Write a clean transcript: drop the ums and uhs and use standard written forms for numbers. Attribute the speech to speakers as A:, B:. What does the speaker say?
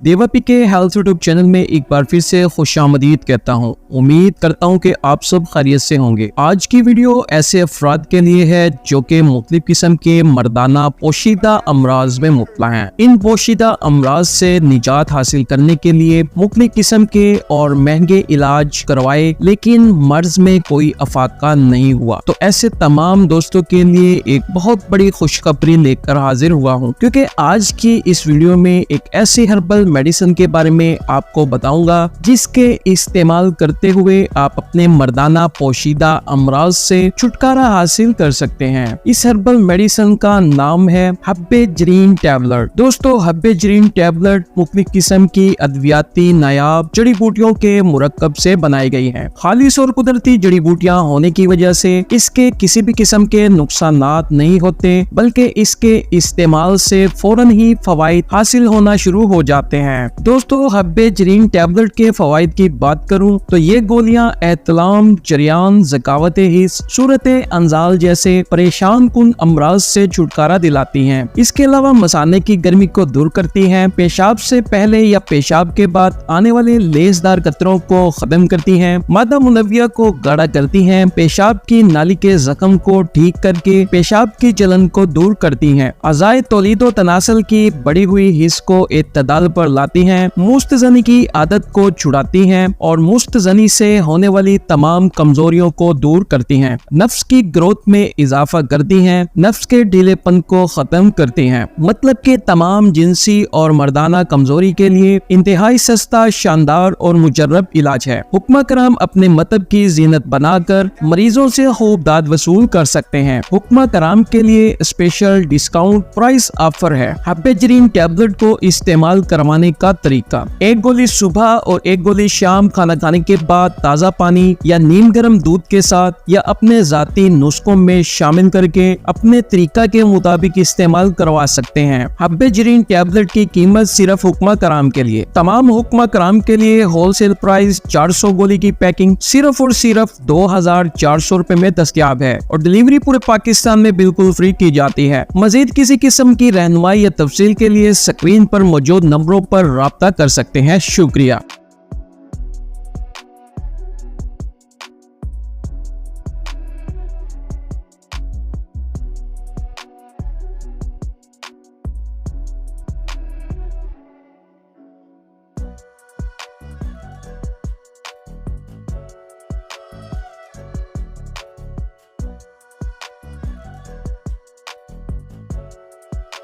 A: देवापी के health YouTube channel में एक बार फिर से खुशामदीद कहता हूँ। उम्मीद करता हूँ कि आप सब खैरियत से होंगे। आज की वीडियो ऐसे अफराद के लिए है जो कि मुख्तलिफ किस्म के मर्दाना पोशीदा अमराज में मुब्तला हैं। इन पोशीदा अमराज से निजात हासिल करने के लिए मुख्तलिफ किस्म के और महंगे इलाज करवाए, लेकिन मर्ज में कोई अफाका नहीं हुआ। तो ऐसे तमाम दोस्तों के लिए एक बहुत बड़ी खुशखबरी लेकर हाजिर हुआ हूँ, क्योंकि आज की इस वीडियो में एक ऐसी हर्बल मेडिसिन के बारे में आपको बताऊंगा जिसके इस्तेमाल करते हुए आप अपने मर्दाना पोशीदा अमराज से छुटकारा हासिल कर सकते हैं। इस हर्बल मेडिसिन का नाम है हब्बे जरीन टैबलेट। दोस्तों, हब्बे जरीन टैबलेट मुख्तलिफ किस्म की अद्वियाती नायाब जड़ी बूटियों के मुरक्कब से बनाई गई है। खालिस और कुदरती जड़ी बूटियां होने की वजह से इसके किसी भी किस्म के नुकसानात नहीं होते, बल्कि इसके इस्तेमाल से फौरन ही फवाइद हासिल होना शुरू हो जाते हैं। दोस्तों, हब्बे जरीन टैबलेट के फवाइद की बात करूं तो ये गोलियां एहतलाम, जरियान, ज़कावत हिस्स, सूरत अंजाल जैसे परेशान कुन अमराज से छुटकारा दिलाती हैं। इसके अलावा मसाने की गर्मी को दूर करती हैं, पेशाब से पहले या पेशाब के बाद आने वाले लेसदार कतरों को खत्म करती हैं, मादा मुनव्विया को गाढ़ा करती हैं, पेशाब की नाली के जख्म को ठीक करके पेशाब की जलन को दूर करती हैं, अज़ाए तौलीदो तनासल की बढ़ी हुई हिस्स को इत्तदाल पर लाती हैं, मुस्तज़नी की आदत को छुड़ाती हैं और मुस्तज़नी से होने वाली तमाम कमजोरियों को दूर करती हैं, नफ्स की ग्रोथ में इजाफा करती हैं, नफ्स के ढीलेपन को खत्म करती हैं। मतलब के तमाम जिनसी और मर्दाना कमजोरी के लिए इंतहाई सस्ता, शानदार और मुजर्रब इलाज है। हुक्मा कराम अपने मतलब की जीनत बनाकर मरीजों से खूब दाद वसूल कर सकते हैं। हुक्मा कराम के लिए स्पेशल डिस्काउंट प्राइस ऑफर है। हब्बे जरीन टैबलेट को इस्तेमाल करवाने का तरीका: एक गोली सुबह और एक गोली शाम खाना खाने के बाद ताज़ा पानी या नीम गर्म दूध के साथ या अपने जाती नुस्खों में शामिल करके अपने तरीका के मुताबिक इस्तेमाल करवा सकते हैं। हब्बे जरीन टैबलेट की कीमत सिर्फ हुक्मा कराम के लिए, तमाम हुक्मा कराम के लिए होलसेल प्राइस 400 गोली की पैकिंग सिर्फ और सिर्फ 2400 रुपए में दस्तयाब है और डिलीवरी पूरे पाकिस्तान में बिल्कुल फ्री की जाती है। मजीद किसी किस्म की रहनुमाई या तफसील के लिए स्क्रीन पर मौजूद नंबरों पर राब्ता कर सकते हैं। शुक्रिया।